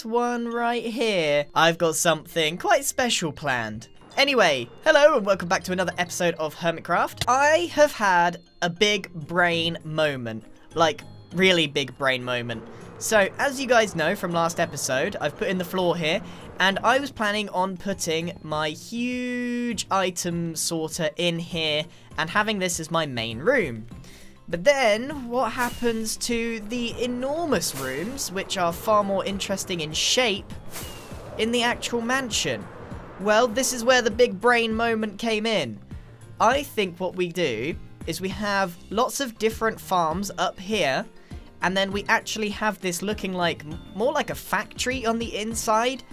one right here, I've got something quite special planned. Anyway, hello and welcome back to another episode of Hermitcraft. I have had a big brain moment, like really big brain moment. So as you guys know from last episode, I've put in the floor here and I was planning on putting my huge item sorter in here and having this as my main room. But then, what happens to the enormous rooms, which are far more interesting in shape, in the actual mansion? Well, this is where the big brain moment came in. I think what we do is we have lots of different farms up here, and then we actually have this looking like, more like a factory on the inside,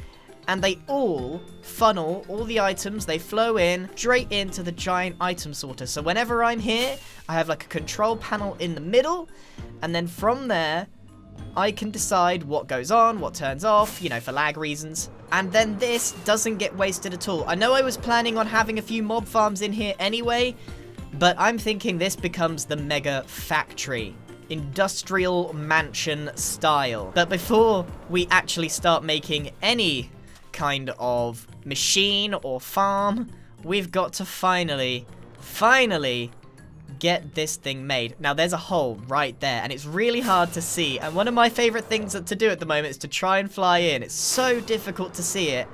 and they all funnel all the items, they flow in straight into the giant item sorter. So whenever I'm here, I have like a control panel in the middle, and then from there, I can decide what goes on, what turns off, you know, for lag reasons. And then this doesn't get wasted at all. I know I was planning on having a few mob farms in here anyway, but I'm thinking this becomes the mega factory. Industrial mansion style. But before we actually start making any kind of machine or farm, we've got to finally get this thing made. Now there's a hole right there and it's really hard to see, and one of my favorite things to do at the moment is to try and fly in. It's so difficult to see it.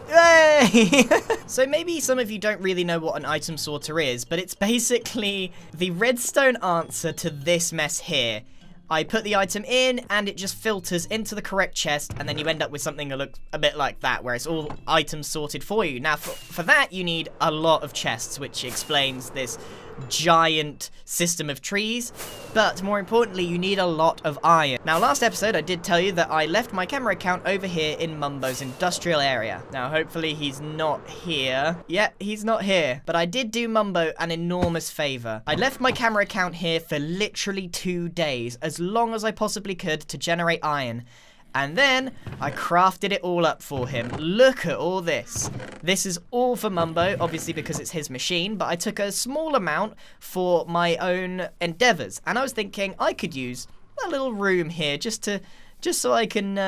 Yay! So maybe some of you don't really know what an item sorter is, but it's basically the redstone answer to this mess here. I put the item in and it just filters into the correct chest, and then you end up with something that looks a bit like that, where it's all items sorted for you. Now for that you need a lot of chests, which explains this giant system of trees, but more importantly you need a lot of iron. Now last episode I did tell you that I left my camera account over here in Mumbo's industrial area. Now hopefully he's not here. Yeah, he's not here, but I did do Mumbo an enormous favor. I left my camera account here for literally 2 days, as long as I possibly could, to generate iron. And then I crafted it all up for him. Look at all this. This is all for Mumbo, obviously because it's his machine, but I took a small amount for my own endeavors. And I was thinking I could use a little room here just so I can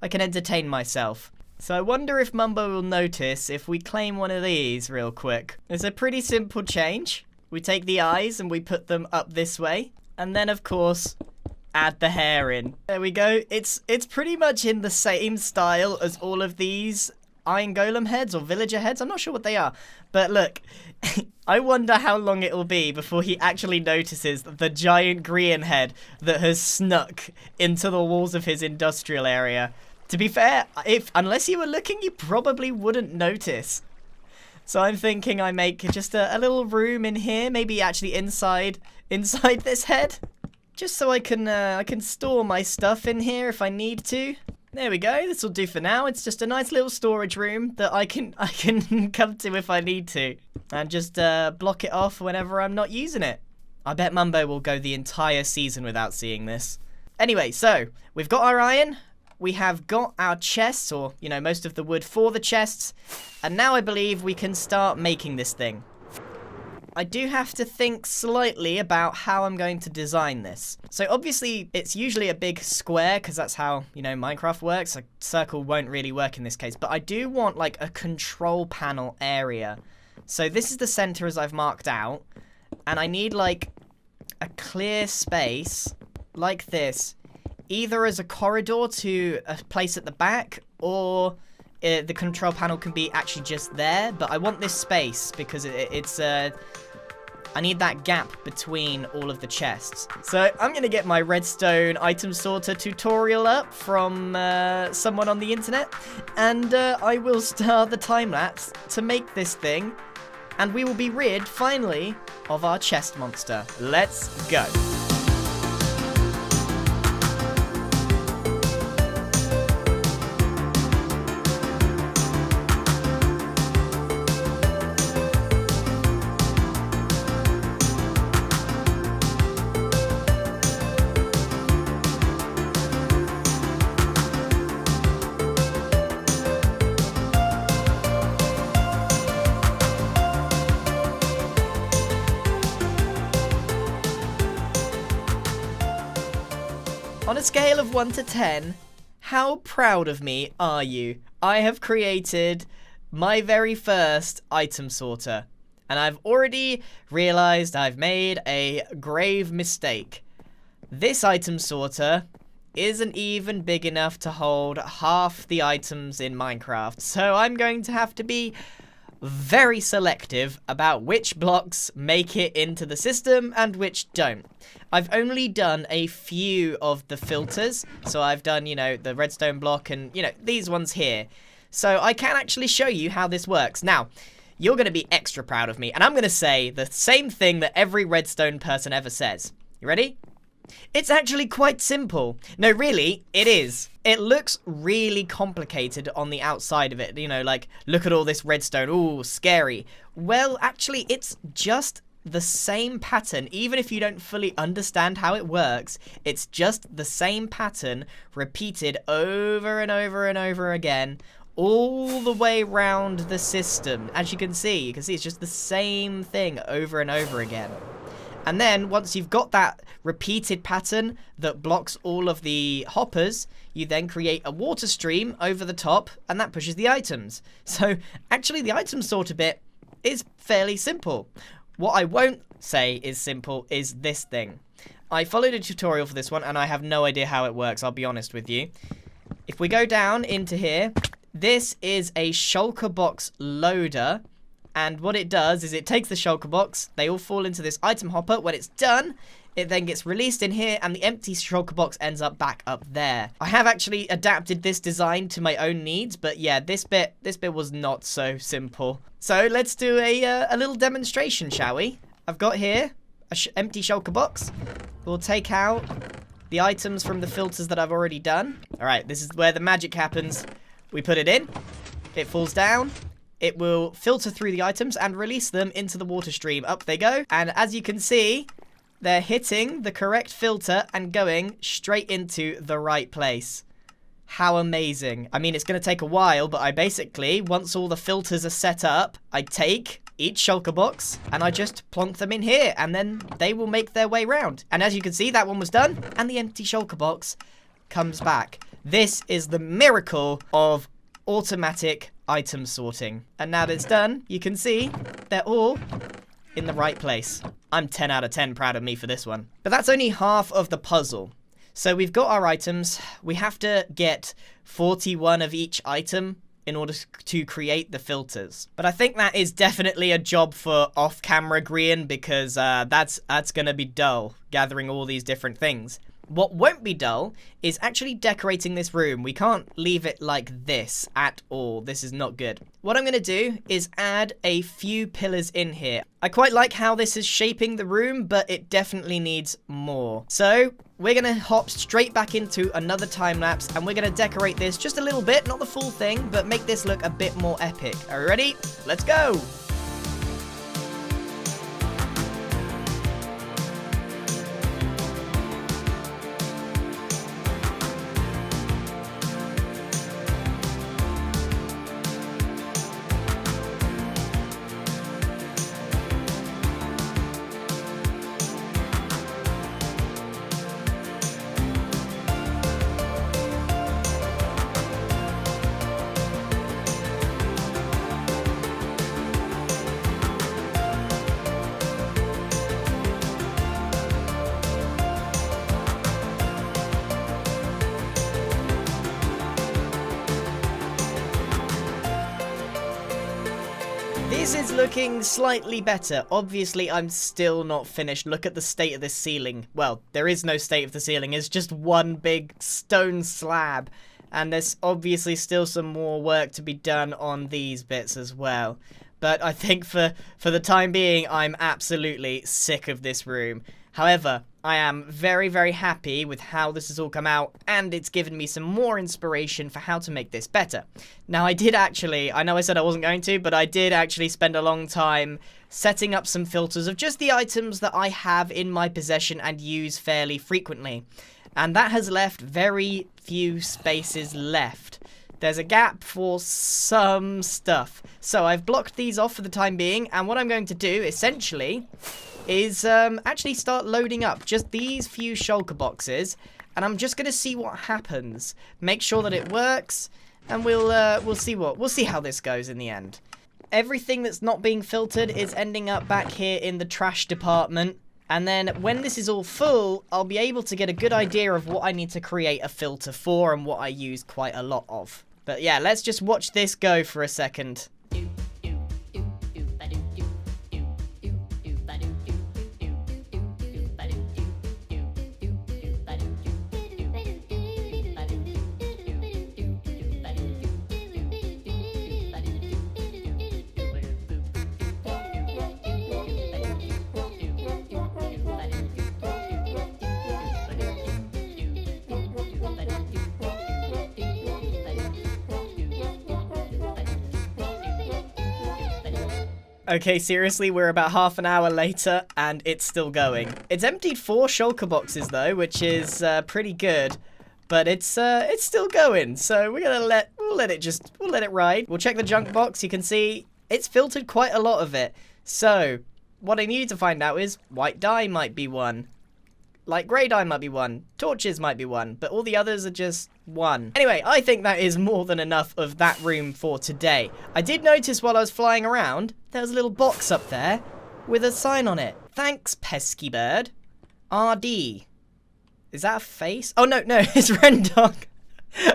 entertain myself. So I wonder if Mumbo will notice if we claim one of these real quick. It's a pretty simple change. We take the eyes and we put them up this way. And then of course, add the hair in. There we go. It's pretty much in the same style as all of these iron golem heads or villager heads. I'm not sure what they are. But look, I wonder how long it'll be before he actually notices the giant Grian head that has snuck into the walls of his industrial area. To be fair, unless you were looking, you probably wouldn't notice. So I'm thinking I make just a little room in here, maybe actually inside this head. Just so I can store my stuff in here if I need to. There we go. This will do for now. It's just a nice little storage room that I can come to if I need to, and just block it off whenever I'm not using it. I bet Mumbo will go the entire season without seeing this. Anyway, so we've got our iron. We have got our chests, or you know, most of the wood for the chests, and now I believe we can start making this thing. I do have to think slightly about how I'm going to design this. So obviously it's usually a big square because that's how, you know, Minecraft works. A circle won't really work in this case, but I do want like a control panel area. So this is the center as I've marked out, and I need like a clear space like this, either as a corridor to a place at the back, or the control panel can be actually just there, but I want this space because I need that gap between all of the chests. So I'm going to get my redstone item sorter tutorial up from someone on the internet, and I will start the time lapse to make this thing, and we will be rid finally of our chest monster. Let's go. a scale of 1 to 10, how proud of me are you? I have created my very first item sorter, and I've already realized I've made a grave mistake. This item sorter isn't even big enough to hold half the items in Minecraft, so I'm going to have to be very selective about which blocks make it into the system and which don't. I've only done a few of the filters, so I've done, you know, the redstone block and, you know, these ones here. So I can actually show you how this works. Now, you're going to be extra proud of me, and I'm going to say the same thing that every redstone person ever says. You ready? It's actually quite simple. No, really, it is. It looks really complicated on the outside of it. You know, like, look at all this redstone. Ooh, scary. Well, actually, it's just the same pattern. Even if you don't fully understand how it works, it's just the same pattern repeated over and over and over again, all the way around the system. As you can see it's just the same thing over and over again. And then once you've got that repeated pattern that blocks all of the hoppers, you then create a water stream over the top, and that pushes the items. So actually the item sorter bit is fairly simple. What I won't say is simple is this thing. I followed a tutorial for this one, and I have no idea how it works, I'll be honest with you. If we go down into here, this is a shulker box loader. And what it does is it takes the shulker box, they all fall into this item hopper. When it's done, it then gets released in here, and the empty shulker box ends up back up there. I have actually adapted this design to my own needs, but yeah, this bit was not so simple. So let's do a little demonstration, shall we? I've got here a empty shulker box. We'll take out the items from the filters that I've already done. All right, this is where the magic happens. We put it in, it falls down. It will filter through the items and release them into the water stream. Up they go. And as you can see, they're hitting the correct filter and going straight into the right place. How amazing. I mean, it's going to take a while, but I basically, once all the filters are set up, I take each shulker box and I just plonk them in here, and then they will make their way round. And as you can see, that one was done, and the empty shulker box comes back. This is the miracle of automatic item sorting. And now that it's done, you can see they're all in the right place. I'm 10 out of 10 proud of me for this one. But that's only half of the puzzle. So we've got our items. We have to get 41 of each item in order to create the filters. But I think that is definitely a job for off-camera Grian, because that's going to be dull, gathering all these different things. What won't be dull is actually decorating this room. We can't leave it like this at all. This is not good. What I'm going to do is add a few pillars in here. I quite like how this is shaping the room, but it definitely needs more. So we're going to hop straight back into another time lapse, and we're going to decorate this just a little bit, not the full thing, but make this look a bit more epic. Are you ready? Let's go! This is looking slightly better. Obviously, I'm still not finished. Look at the state of this ceiling. Well, there is no state of the ceiling. It's just one big stone slab. And there's obviously still some more work to be done on these bits as well. But I think for the time being, I'm absolutely sick of this room. However, I am very, very happy with how this has all come out, and it's given me some more inspiration for how to make this better. Now, I did actually, I know I said I wasn't going to, but I did actually spend a long time setting up some filters of just the items that I have in my possession and use fairly frequently. And that has left very few spaces left. There's a gap for some stuff. So I've blocked these off for the time being, and what I'm going to do, essentially, is actually start loading up just these few shulker boxes, and I'm just gonna see what happens. Make sure that it works, and we'll see how this goes in the end. Everything that's not being filtered is ending up back here in the trash department. And then when this is all full, I'll be able to get a good idea of what I need to create a filter for and what I use quite a lot of. But yeah, let's just watch this go for a second. Okay, seriously, we're about half an hour later, and it's still going. It's emptied 4 shulker boxes, though, which is pretty good. But it's still going, so we're gonna we'll let it ride. We'll check the junk box. You can see it's filtered quite a lot of it. So what I need to find out is white dye might be one, light grey dye might be one, torches might be one, but all the others are just one. Anyway, I think that is more than enough of that room for today. I did notice while I was flying around, there was a little box up there with a sign on it. Thanks, pesky bird. RD. Is that a face? Oh, no, it's Rendog.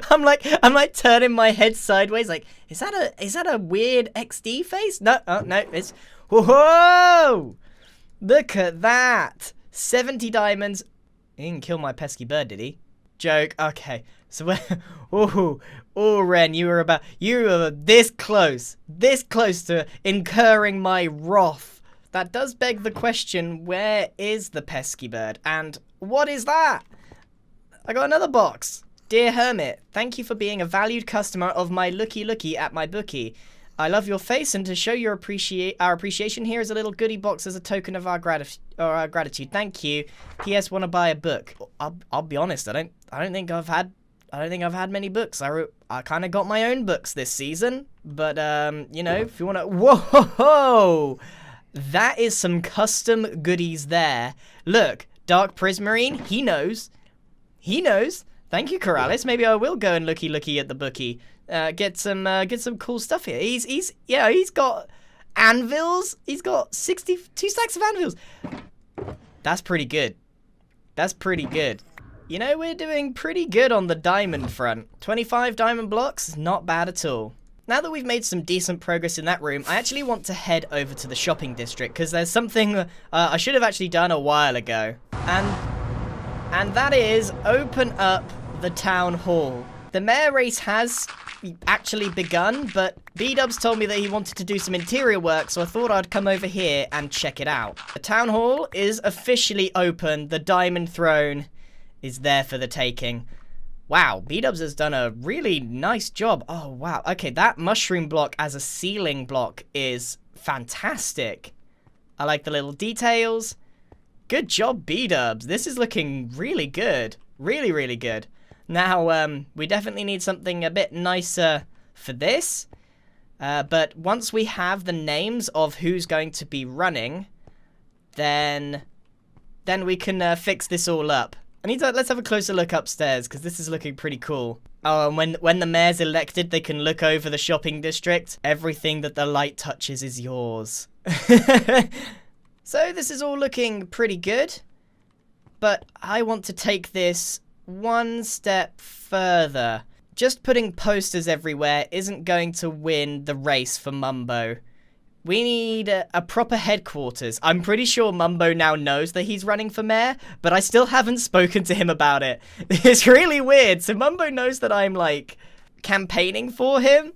I'm like turning my head sideways like, is that a weird XD face? No, oh, no, it's, whoa! Look at that. 70 diamonds. He didn't kill my pesky bird, did he? Joke. Okay. So Ren, you were this close to incurring my wrath. That does beg the question, where is the pesky bird? And what is that? I got another box. Dear Hermit, thank you for being a valued customer of my looky at my bookie. I love your face, and to show our appreciation, here is a little goodie box as a token of our gratitude. Thank you. P.S. Want to buy a book? I'll be honest. I don't think I've had many books. I kind of got my own books this season, but you know, if you want to, whoa, that is some custom goodies there. Look, Dark Prismarine. He knows. Thank you, Corrales. Maybe I will go and looky at the bookie. Get some cool stuff here. He's got anvils. He's got 62 stacks of anvils. That's pretty good. You know, we're doing pretty good on the diamond front. 25 diamond blocks, not bad at all. Now that we've made some decent progress in that room, I actually want to head over to the shopping district because there's something I should have actually done a while ago. And that is open up the town hall. The mayor race has actually begun, but B-Dubs told me that he wanted to do some interior work, so I thought I'd come over here and check it out. The town hall is officially open. The diamond throne is there for the taking. Wow, B-Dubs has done a really nice job. Oh, wow. Okay, that mushroom block as a ceiling block is fantastic. I like the little details. Good job, B-Dubs. This is looking really good. Really, really good. Now, we definitely need something a bit nicer for this. But once we have the names of who's going to be running, then we can fix this all up. Let's have a closer look upstairs, because this is looking pretty cool. Oh, and when the mayor's elected, they can look over the shopping district. Everything that the light touches is yours. So this is all looking pretty good. But I want to take this one step further. Just putting posters everywhere isn't going to win the race for Mumbo. We need a proper headquarters. I'm pretty sure Mumbo now knows that he's running for mayor, but I still haven't spoken to him about it. It's really weird. So Mumbo knows that I'm, like, campaigning for him,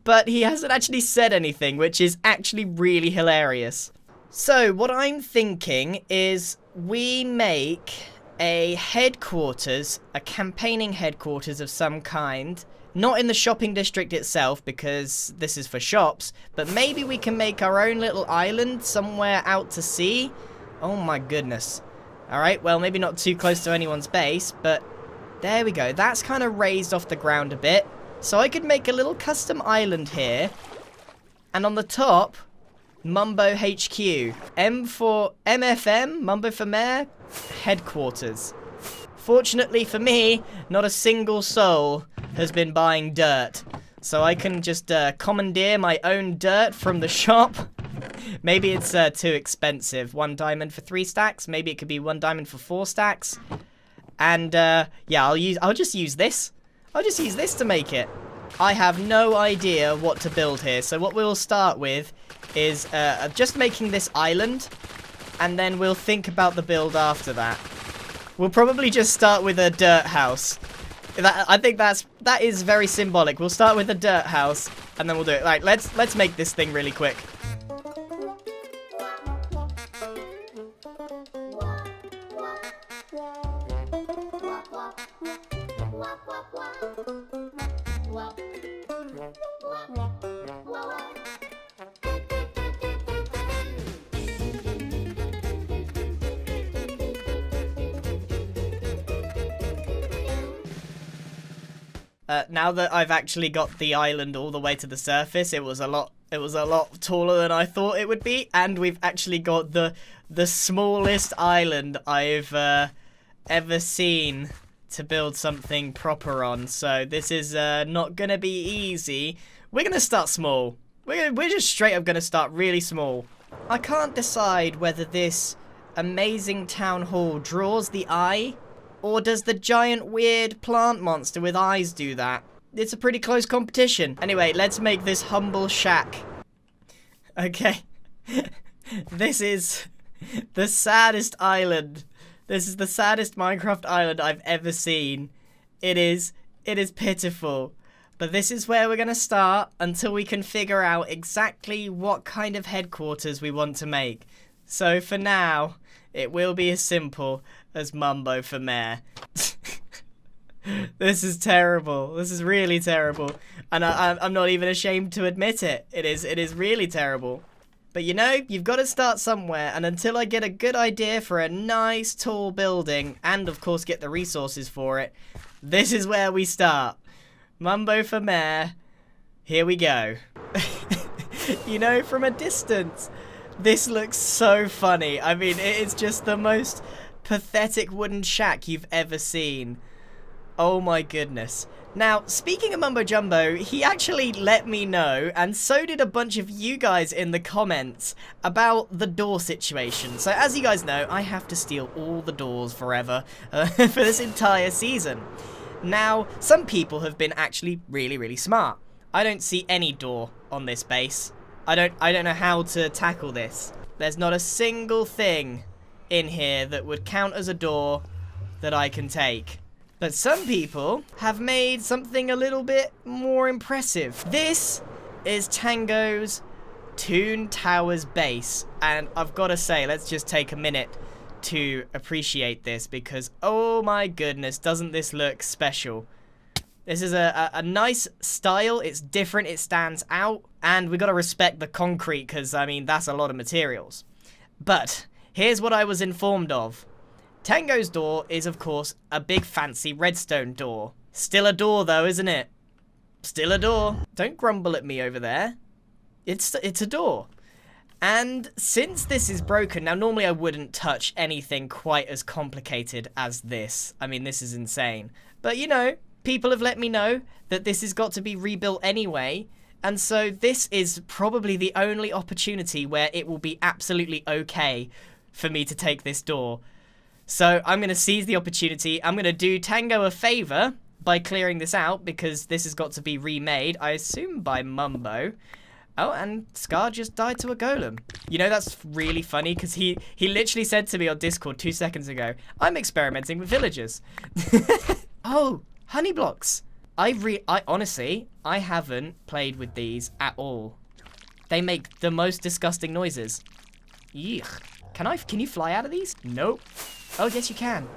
but he hasn't actually said anything, which is actually really hilarious. So what I'm thinking is we make a headquarters, a campaigning headquarters of some kind. Not in the shopping district itself, because this is for shops, but maybe we can make our own little island somewhere out to sea. Oh my goodness. Alright, well, maybe not too close to anyone's base, but there we go. That's kind of raised off the ground a bit. So I could make a little custom island here. And on the top, Mumbo HQ. M for MFM, Mumbo for Mayor, headquarters. Fortunately for me, not a single soul has been buying dirt. So I can just commandeer my own dirt from the shop. Maybe it's too expensive. 1 diamond for 3 stacks. Maybe it could be 1 diamond for 4 stacks. And yeah, I'll just use this. I'll just use this to make it. I have no idea what to build here. So what we'll start with is just making this island. And then we'll think about the build after that. We'll probably just start with a dirt house. I think that is very symbolic. We'll start with a dirt house, and then we'll do it. Like, let's make this thing really quick. Now that I've actually got the island all the way to the surface, it was a lot taller than I thought it would be, and we've actually got the smallest island I've ever seen to build something proper on. So this is not gonna be easy. We're gonna start small. We're just straight up gonna start really small. I can't decide whether this amazing town hall draws the eye, or does the giant weird plant monster with eyes do that? It's a pretty close competition. Anyway, let's make this humble shack. Okay. This is the saddest island. This is the saddest Minecraft island I've ever seen. It is pitiful. But this is where we're gonna start until we can figure out exactly what kind of headquarters we want to make. So for now, it will be as simple as Mumbo for mayor. This is terrible. This is really terrible. And I'm not even ashamed to admit it. It is really terrible. But you know, you've got to start somewhere. And until I get a good idea for a nice tall building, and of course get the resources for it, this is where we start. Mumbo for mayor. Here we go. You know, from a distance, this looks so funny. I mean, it is just the most pathetic wooden shack you've ever seen. Oh my goodness. Now, speaking of Mumbo Jumbo, he actually let me know, and so did a bunch of you guys in the comments, about the door situation. So as you guys know, I have to steal all the doors forever for this entire season. Now, some people have been actually really smart. I don't see any door on this base. I don't know how to tackle this. There's not a single thing in here that would count as a door that I can take. But some people have made something a little bit more impressive. This is Tango's Toon Towers base. And I've got to say, let's just take a minute to appreciate this, because oh my goodness, doesn't this look special? This is a nice style. It's different. It stands out. And we got to respect the concrete, because, I mean, that's a lot of materials. But here's what I was informed of. Tango's door is, of course, a big fancy redstone door. Still a door, though, isn't it? Still a door. Don't grumble at me over there. It's a door. And since this is broken, now normally I wouldn't touch anything quite as complicated as this. I mean, this is insane. But, you know, people have let me know that this has got to be rebuilt anyway. And so this is probably the only opportunity where it will be absolutely okay for me to take this door. So I'm going to seize the opportunity. I'm going to do Tango a favor by clearing this out, because this has got to be remade, I assume by Mumbo. Oh, and Scar just died to a golem. You know, that's really funny, because he literally said to me on Discord 2 seconds ago, I'm experimenting with villagers. Oh, honey blocks. I honestly, I haven't played with these at all. They make the most disgusting noises. Yuck. Can you fly out of these? Nope. Oh, yes you can.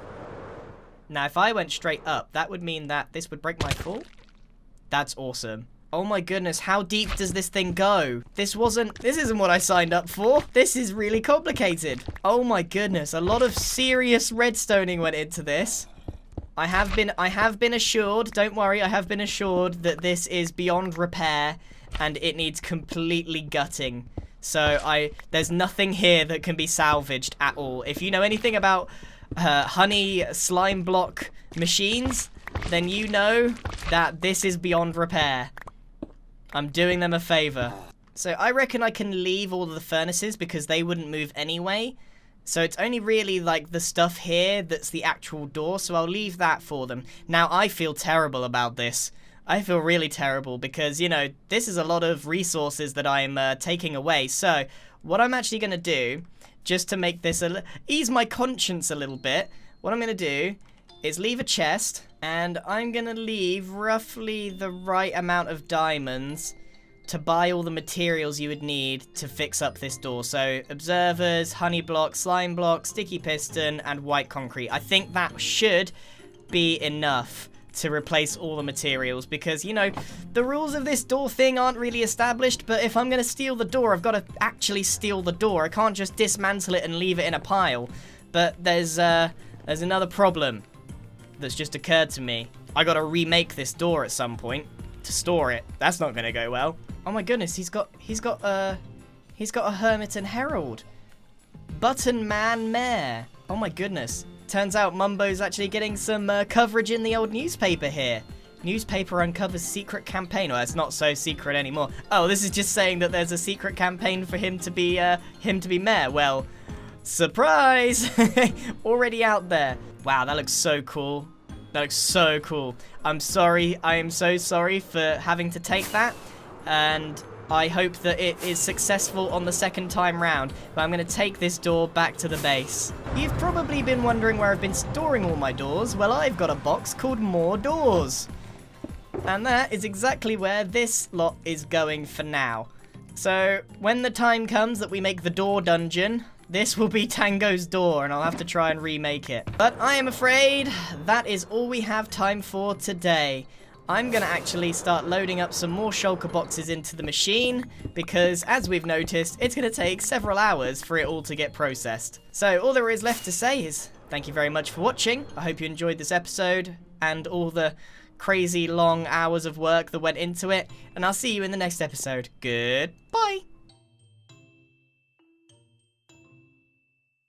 Now, if I went straight up, that would mean that this would break my fall. That's awesome. Oh my goodness, how deep does this thing go? This isn't what I signed up for. This is really complicated. Oh my goodness, a lot of serious redstoning went into this. I have been assured, don't worry, I have been assured that this is beyond repair and it needs completely gutting. So there's nothing here that can be salvaged at all. If you know anything about honey slime block machines, then you know that this is beyond repair. I'm doing them a favor. So I reckon I can leave all of the furnaces because they wouldn't move anyway. So it's only really like the stuff here that's the actual door, so I'll leave that for them. Now I feel terrible about this. I feel really terrible because, you know, this is a lot of resources that I'm taking away. So what I'm actually going to do, just to make this ease my conscience a little bit, what I'm going to do is leave a chest, and I'm going to leave roughly the right amount of diamonds to buy all the materials you would need to fix up this door. So observers, honey block, slime block, sticky piston, and white concrete. I think that should be enough to replace all the materials because, you know, the rules of this door thing aren't really established, but if I'm going to steal the door, I've got to actually steal the door. I can't just dismantle it and leave it in a pile. But there's another problem that's just occurred to me. I got to remake this door at some point to store it. That's not going to go well. Oh my goodness, he's got a Hermit and Herald. Button Man Mare. Oh my goodness. Turns out Mumbo's actually getting some coverage in the old newspaper here. Newspaper uncovers secret campaign. Well, it's not so secret anymore. Oh, this is just saying that there's a secret campaign for him to be mayor. Well, surprise! Already out there. Wow, that looks so cool. That looks so cool. I'm sorry. I am so sorry for having to take that. And I hope that it is successful on the second time round, but I'm going to take this door back to the base. You've probably been wondering where I've been storing all my doors. Well, I've got a box called More Doors. And that is exactly where this lot is going for now. So, when the time comes that we make the door dungeon, this will be Tango's door, and I'll have to try and remake it. But I am afraid that is all we have time for today. I'm going to actually start loading up some more shulker boxes into the machine because, as we've noticed, it's going to take several hours for it all to get processed. So all there is left to say is thank you very much for watching. I hope you enjoyed this episode and all the crazy long hours of work that went into it, and I'll see you in the next episode. Goodbye!